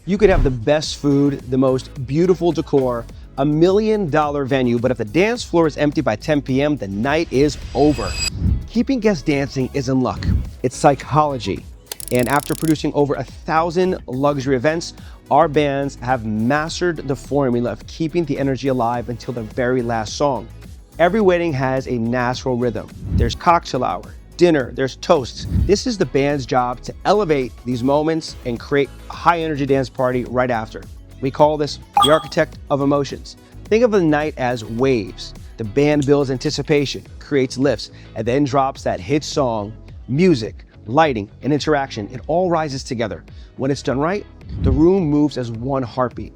You could have the best food, the most beautiful decor, $1 million venue, but if the dance floor is empty by 10 p.m., the night is over. Keeping guests dancing isn't luck, it's psychology. And after producing over 1,000 luxury events, our bands have mastered the formula of keeping the energy alive until the very last song. Every wedding has a natural rhythm. There's cocktail hour, dinner, there's toasts. This is the band's job to elevate these moments and create a high energy dance party right after. We call this the architect of emotions. Think of the night as waves. The band builds anticipation, creates lifts, and then drops that hit song, music, lighting, and interaction. It all rises together. When it's done right, the room moves as one heartbeat.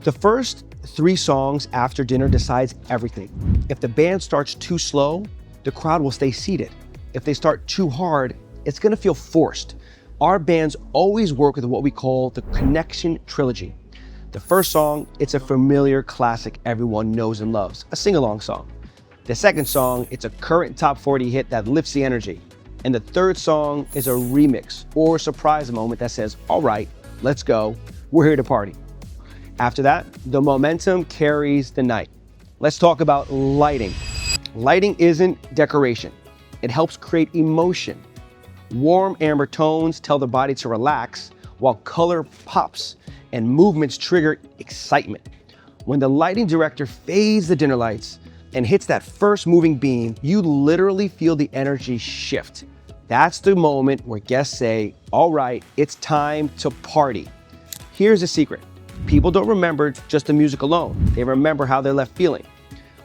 The first 3 songs after dinner decides everything. If the band starts too slow, the crowd will stay seated. If they start too hard, it's gonna feel forced. Our bands always work with what we call the connection trilogy. The first song, it's a familiar classic everyone knows and loves, a sing-along song. The second song, it's a current top 40 hit that lifts the energy. And the third song is a remix or surprise moment that says, all right, let's go, we're here to party. After that, the momentum carries the night. Let's talk about lighting. Lighting isn't decoration. It helps create emotion. Warm amber tones tell the body to relax, while color pops and movements trigger excitement. When the lighting director fades the dinner lights and hits that first moving beam, you literally feel the energy shift. That's the moment where guests say, all right, it's time to party. Here's the secret. People don't remember just the music alone. They remember how they're left feeling.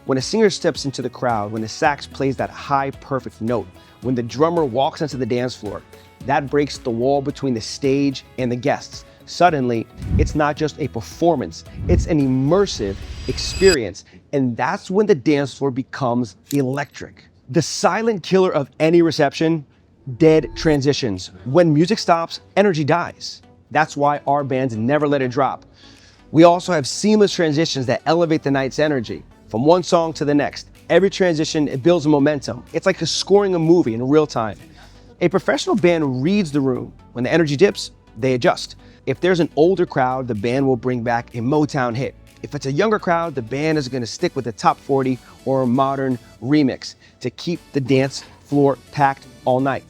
When a singer steps into the crowd, when the sax plays that high, perfect note, when the drummer walks onto the dance floor, that breaks the wall between the stage and the guests. Suddenly, it's not just a performance, it's an immersive experience. And that's when the dance floor becomes electric. The silent killer of any reception, dead transitions. When music stops, energy dies. That's why our bands never let it drop. We also have seamless transitions that elevate the night's energy from one song to the next. Every transition, it builds momentum. It's like scoring a movie in real time. A professional band reads the room. When the energy dips, they adjust. If there's an older crowd, the band will bring back a Motown hit. If it's a younger crowd, the band is gonna stick with the top 40 or a modern remix to keep the dance floor packed all night.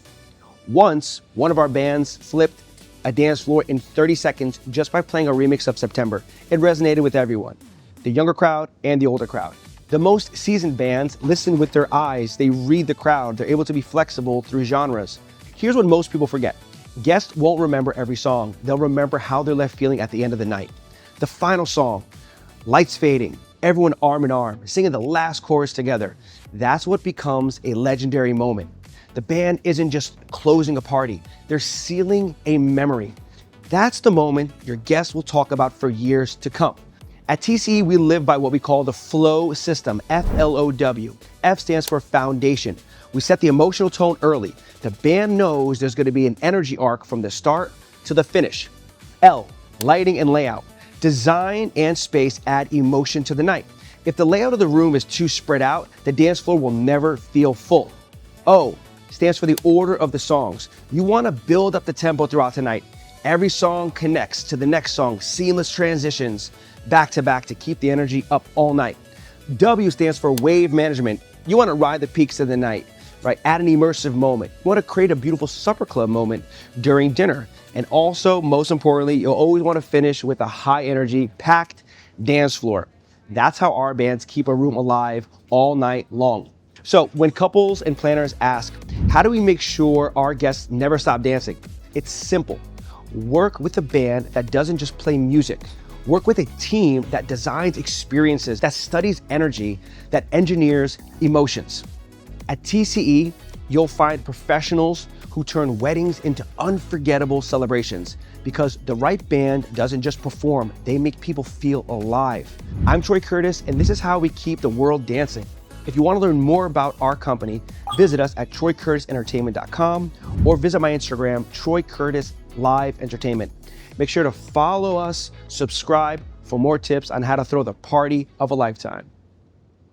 Once, one of our bands flipped a dance floor in 30 seconds just by playing a remix of September. It resonated with everyone, the younger crowd and the older crowd. The most seasoned bands listen with their eyes. They read the crowd. They're able to be flexible through genres. Here's what most people forget. Guests won't remember every song. They'll remember how they're left feeling at the end of the night. The final song, lights fading, everyone arm in arm, singing the last chorus together. That's what becomes a legendary moment. The band isn't just closing a party, they're sealing a memory. That's the moment your guests will talk about for years to come. At TCE, we live by what we call the flow system, F-L-O-W. F stands for foundation. We set the emotional tone early. The band knows there's gonna be an energy arc from the start to the finish. L, lighting and layout. Design and space add emotion to the night. If the layout of the room is too spread out, the dance floor will never feel full. O stands for the order of the songs. You wanna build up the tempo throughout the night. Every song connects to the next song, seamless transitions, back to back to keep the energy up all night. W stands for wave management. You wanna ride the peaks of the night, right? Add an immersive moment. You wanna create a beautiful supper club moment during dinner. And also, most importantly, you'll always wanna finish with a high energy, packed dance floor. That's how our bands keep a room alive all night long. So when couples and planners ask, how do we make sure our guests never stop dancing? It's simple. Work with a band that doesn't just play music. Work with a team that designs experiences, that studies energy, that engineers emotions. At TCE, you'll find professionals who turn weddings into unforgettable celebrations because the right band doesn't just perform, they make people feel alive. I'm Troy Curtis, and this is how we keep the world dancing. If you want to learn more about our company, visit us at troycurtisentertainment.com or visit my Instagram, Troy Curtis Live Entertainment. Make sure to follow us, subscribe for more tips on how to throw the party of a lifetime.